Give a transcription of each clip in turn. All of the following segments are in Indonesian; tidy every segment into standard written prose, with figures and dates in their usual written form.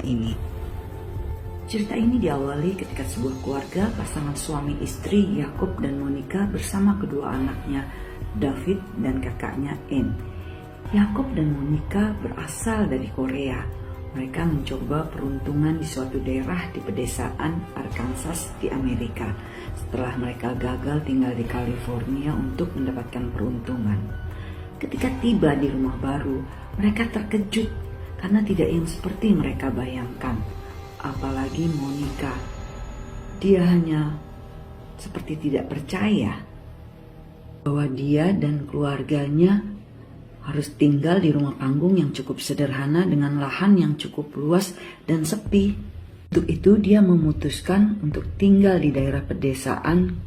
selama ini. Cerita ini diawali ketika sebuah keluarga pasangan suami istri Yakub dan Monica bersama kedua anaknya David dan kakaknya Anne. Yakub dan Monica berasal dari Korea. Mereka mencoba peruntungan di suatu daerah di pedesaan Arkansas di Amerika setelah mereka gagal tinggal di California untuk mendapatkan peruntungan. Ketika tiba di rumah baru, mereka terkejut karena tidak yang seperti mereka bayangkan. Apalagi Monica. Dia hanya seperti tidak percaya bahwa dia dan keluarganya harus tinggal di rumah panggung yang cukup sederhana dengan lahan yang cukup luas dan sepi. Untuk itu dia memutuskan untuk tinggal di daerah pedesaan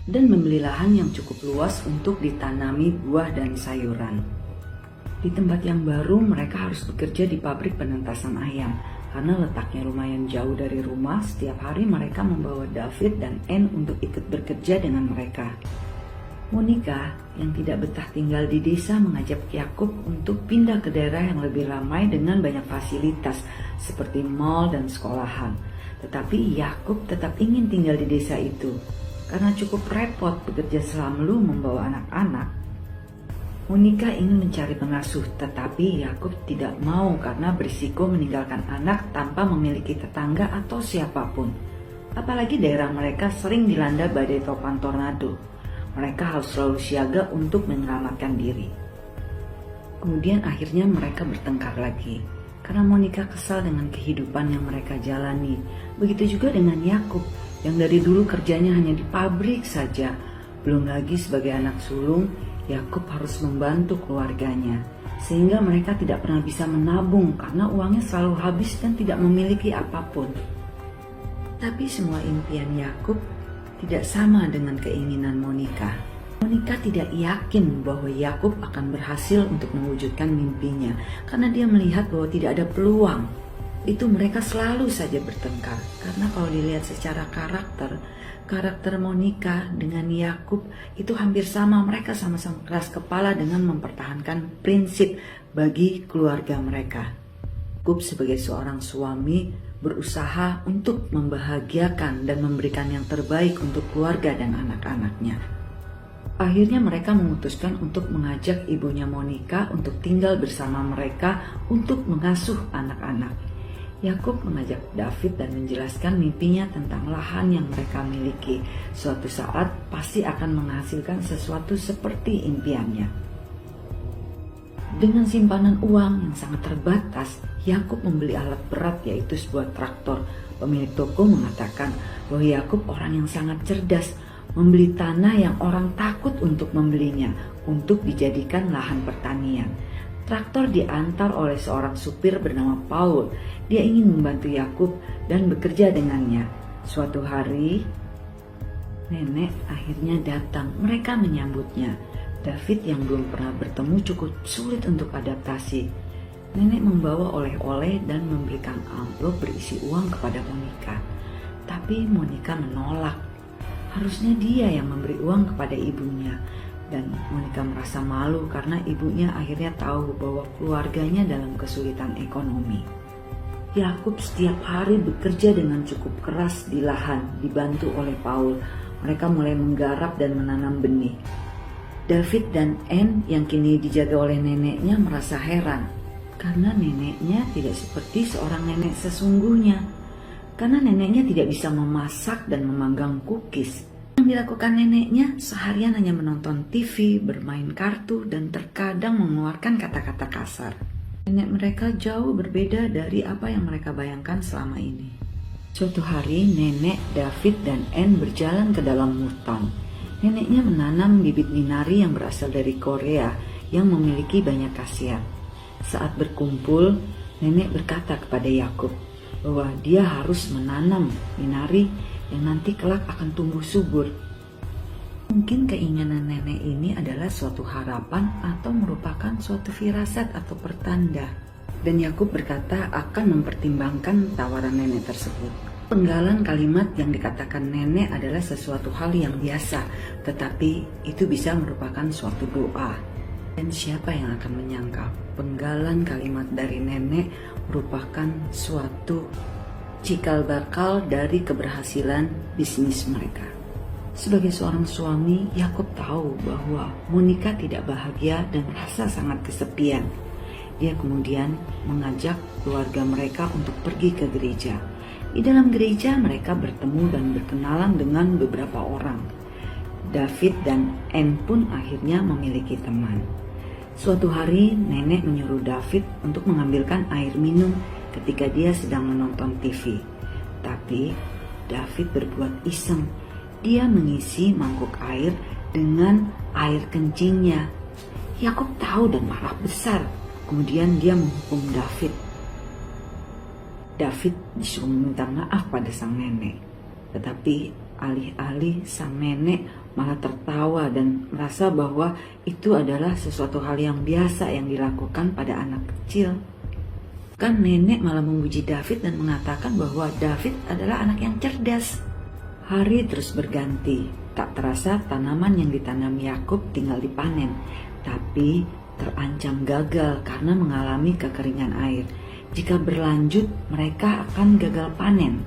dan membeli lahan yang cukup luas untuk ditanami buah dan sayuran. Di tempat yang baru mereka harus bekerja di pabrik penentasan ayam. Karena letaknya lumayan jauh dari rumah, setiap hari mereka membawa David dan Anne untuk ikut bekerja dengan mereka. Monica yang tidak betah tinggal di desa mengajak Yakub untuk pindah ke daerah yang lebih ramai dengan banyak fasilitas seperti mall dan sekolahan. Tetapi Yakub tetap ingin tinggal di desa itu karena cukup repot bekerja selama membawa anak-anak. Monica ingin mencari pengasuh, tetapi Yakub tidak mau karena berisiko meninggalkan anak tanpa memiliki tetangga atau siapapun. Apalagi daerah mereka sering dilanda badai topan tornado. Mereka harus selalu siaga untuk menyelamatkan diri. Kemudian akhirnya mereka bertengkar lagi, karena Monica kesal dengan kehidupan yang mereka jalani. Begitu juga dengan Yakub, yang dari dulu kerjanya hanya di pabrik saja. Belum lagi sebagai anak sulung, Yakub harus membantu keluarganya, sehingga mereka tidak pernah bisa menabung karena uangnya selalu habis dan tidak memiliki apapun. Tapi semua impian Yakub tidak sama dengan keinginan Monica. Monica tidak yakin bahwa Yakub akan berhasil untuk mewujudkan mimpinya karena dia melihat bahwa tidak ada peluang. Itu mereka selalu saja bertengkar karena kalau dilihat secara karakter Monica dengan Yakub itu hampir sama. Mereka sama-sama keras kepala dengan mempertahankan prinsip bagi keluarga mereka. Yakub sebagai seorang suami berusaha untuk membahagiakan dan memberikan yang terbaik untuk keluarga dan anak-anaknya. Akhirnya mereka memutuskan untuk mengajak ibunya Monica untuk tinggal bersama mereka untuk mengasuh anak-anak. Yakub mengajak David dan menjelaskan mimpinya tentang lahan yang mereka miliki. Suatu saat pasti akan menghasilkan sesuatu seperti impiannya. Dengan simpanan uang yang sangat terbatas, Yakub membeli alat berat yaitu sebuah traktor. Pemilik toko mengatakan bahwa Yakub orang yang sangat cerdas, membeli tanah yang orang takut untuk membelinya untuk dijadikan lahan pertanian. Traktor diantar oleh seorang supir bernama Paul. Dia ingin membantu Yakub dan bekerja dengannya. Suatu hari, nenek akhirnya datang. Mereka menyambutnya. David yang belum pernah bertemu cukup sulit untuk adaptasi. Nenek membawa oleh-oleh dan memberikan amplop berisi uang kepada Monica. Tapi Monica menolak. Harusnya dia yang memberi uang kepada ibunya. Dan Monica merasa malu karena ibunya akhirnya tahu bahwa keluarganya dalam kesulitan ekonomi. Yakub setiap hari bekerja dengan cukup keras di lahan, dibantu oleh Paul. Mereka mulai menggarap dan menanam benih. David dan Anne yang kini dijaga oleh neneknya merasa heran karena neneknya tidak seperti seorang nenek sesungguhnya. Karena neneknya tidak bisa memasak dan memanggang cookies. Yang dilakukan neneknya seharian hanya menonton TV, bermain kartu, dan terkadang mengeluarkan kata-kata kasar. Nenek mereka jauh berbeda dari apa yang mereka bayangkan selama ini. Suatu hari, nenek, David, dan Anne berjalan ke dalam hutan. Neneknya menanam bibit minari yang berasal dari Korea yang memiliki banyak khasiat. Saat berkumpul, nenek berkata kepada Yakub bahwa dia harus menanam minari yang nanti kelak akan tumbuh subur. Mungkin keinginan nenek ini adalah suatu harapan atau merupakan suatu firasat atau pertanda. Dan Yakub berkata akan mempertimbangkan tawaran nenek tersebut. Penggalan kalimat yang dikatakan nenek adalah sesuatu hal yang biasa, tetapi itu bisa merupakan suatu doa. Dan siapa yang akan menyangka penggalan kalimat dari nenek merupakan suatu cikal bakal dari keberhasilan bisnis mereka. Sebagai seorang suami, Yakub tahu bahwa Monica tidak bahagia dan merasa sangat kesepian. Dia kemudian mengajak keluarga mereka untuk pergi ke gereja. Di dalam gereja mereka bertemu dan berkenalan dengan beberapa orang. David dan Anne pun akhirnya memiliki teman. Suatu hari nenek menyuruh David untuk mengambilkan air minum ketika dia sedang menonton TV. Tapi David berbuat iseng. Dia mengisi mangkuk air dengan air kencingnya. Yakub tahu dan marah besar. Kemudian dia menghukum David. David disuruh meminta maaf pada sang nenek. Tetapi alih-alih sang nenek malah tertawa dan merasa bahwa itu adalah sesuatu hal yang biasa yang dilakukan pada anak kecil. Kan nenek malah memuji David dan mengatakan bahwa David adalah anak yang cerdas. Hari terus berganti. Tak terasa tanaman yang ditanam Yakub tinggal dipanen, tapi terancam gagal karena mengalami kekeringan air. Jika berlanjut, mereka akan gagal panen.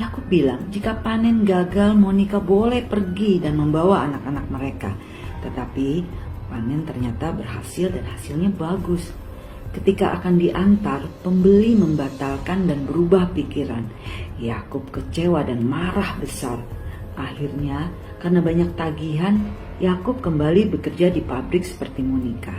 Yakub bilang, jika panen gagal, Monica boleh pergi dan membawa anak-anak mereka. Tetapi panen ternyata berhasil dan hasilnya bagus. Ketika akan diantar, pembeli membatalkan dan berubah pikiran. Yakub kecewa dan marah besar. Akhirnya, karena banyak tagihan, Yakub kembali bekerja di pabrik seperti Monica.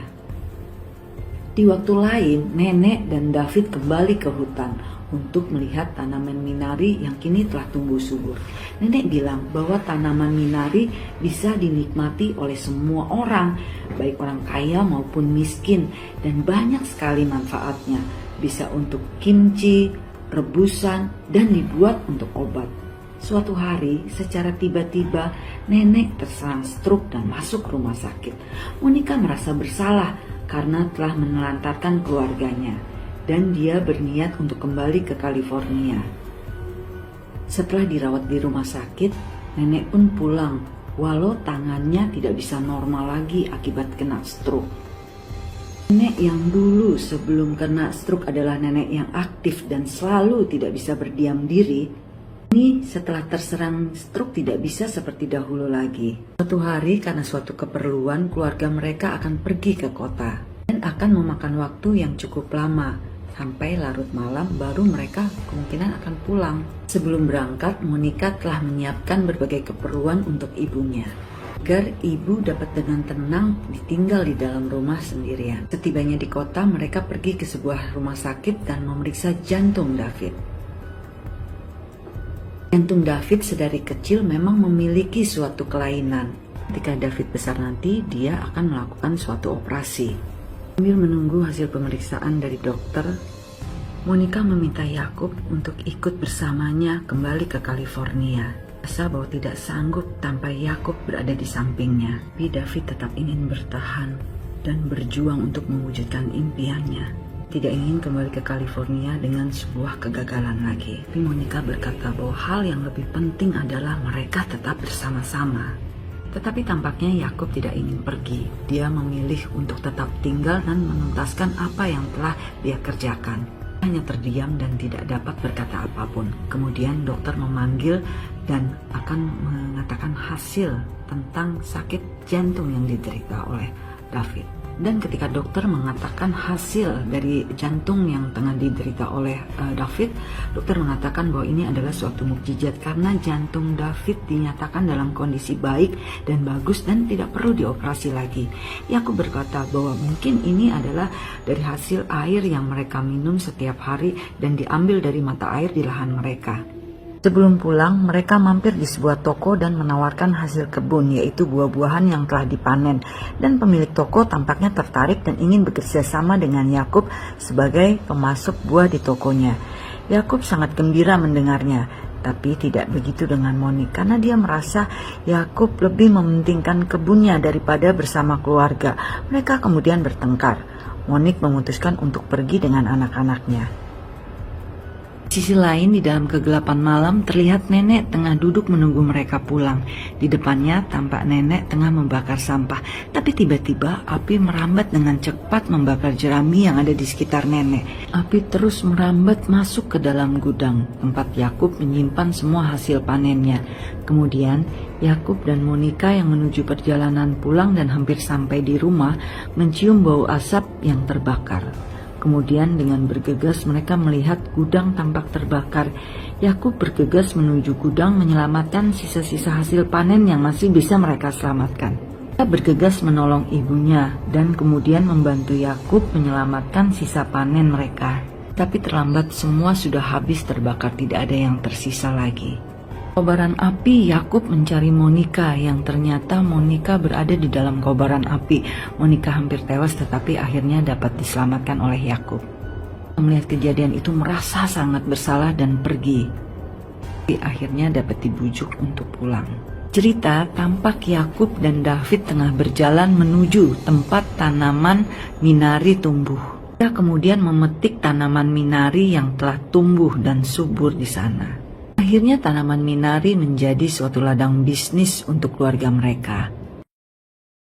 Di waktu lain, nenek dan David kembali ke hutan untuk melihat tanaman minari yang kini telah tumbuh subur. Nenek bilang bahwa tanaman minari bisa dinikmati oleh semua orang, baik orang kaya maupun miskin, dan banyak sekali manfaatnya. Bisa untuk kimchi, rebusan, dan dibuat untuk obat. Suatu hari, secara tiba-tiba, nenek terserang stroke dan masuk rumah sakit. Monica merasa bersalah karena telah menelantarkan keluarganya. Dan dia berniat untuk kembali ke California. Setelah dirawat di rumah sakit, nenek pun pulang, walau tangannya tidak bisa normal lagi akibat kena stroke. Nenek yang dulu sebelum kena stroke adalah nenek yang aktif dan selalu tidak bisa berdiam diri, ini setelah terserang stroke tidak bisa seperti dahulu lagi. Suatu hari karena suatu keperluan, keluarga mereka akan pergi ke kota dan akan memakan waktu yang cukup lama. Sampai larut malam baru mereka kemungkinan akan pulang. Sebelum berangkat, Monica telah menyiapkan berbagai keperluan untuk ibunya, agar ibu dapat dengan tenang ditinggal di dalam rumah sendirian. Setibanya di kota, mereka pergi ke sebuah rumah sakit dan memeriksa jantung David. Jantung David sedari kecil memang memiliki suatu kelainan. Ketika David besar nanti, dia akan melakukan suatu operasi. Sambil menunggu hasil pemeriksaan dari dokter, Monica meminta Yakub untuk ikut bersamanya kembali ke California. Rasa bahwa tidak sanggup tanpa Yakub berada di sampingnya. Tapi David tetap ingin bertahan dan berjuang untuk mewujudkan impiannya. Tidak ingin kembali ke California dengan sebuah kegagalan lagi. Tapi Monica berkata bahwa hal yang lebih penting adalah mereka tetap bersama-sama. Tetapi tampaknya Yakub tidak ingin pergi. Dia memilih untuk tetap tinggal dan menuntaskan apa yang telah dia kerjakan. Hanya terdiam dan tidak dapat berkata apapun. Kemudian dokter memanggil dan akan mengatakan hasil tentang sakit jantung yang diderita oleh David. Dan ketika dokter mengatakan hasil dari jantung yang tengah diderita oleh David, dokter mengatakan bahwa ini adalah suatu mukjizat karena jantung David dinyatakan dalam kondisi baik dan bagus dan tidak perlu dioperasi lagi. Yakub berkata bahwa mungkin ini adalah dari hasil air yang mereka minum setiap hari dan diambil dari mata air di lahan mereka. Sebelum pulang, mereka mampir di sebuah toko dan menawarkan hasil kebun, yaitu buah-buahan yang telah dipanen. Dan pemilik toko tampaknya tertarik dan ingin bekerja sama dengan Yakub sebagai pemasok buah di tokonya. Yakub sangat gembira mendengarnya, tapi tidak begitu dengan Monique karena dia merasa Yakub lebih mementingkan kebunnya daripada bersama keluarga. Mereka kemudian bertengkar. Monique memutuskan untuk pergi dengan anak-anaknya. Di sisi lain, di dalam kegelapan malam terlihat nenek tengah duduk menunggu mereka pulang. Di depannya tampak nenek tengah membakar sampah. Tapi tiba-tiba api merambat dengan cepat membakar jerami yang ada di sekitar nenek. Api terus merambat masuk ke dalam gudang, tempat Yakub menyimpan semua hasil panennya. Kemudian Yakub dan Monika yang menuju perjalanan pulang dan hampir sampai di rumah mencium bau asap yang terbakar. Kemudian dengan bergegas mereka melihat gudang tampak terbakar. Yakub bergegas menuju gudang menyelamatkan sisa-sisa hasil panen yang masih bisa mereka selamatkan. Dia bergegas menolong ibunya dan kemudian membantu Yakub menyelamatkan sisa panen mereka. Tapi terlambat, semua sudah habis terbakar, tidak ada yang tersisa lagi. Kobaran api, Yakub mencari Monika yang ternyata Monika berada di dalam kobaran api. Monika hampir tewas tetapi akhirnya dapat diselamatkan oleh Yakub. Melihat kejadian itu merasa sangat bersalah dan pergi. Tapi akhirnya dapat dibujuk untuk pulang. Cerita tampak Yakub dan David tengah berjalan menuju tempat tanaman minari tumbuh. Dia kemudian memetik tanaman minari yang telah tumbuh dan subur di sana. Akhirnya tanaman minari menjadi suatu ladang bisnis untuk keluarga mereka.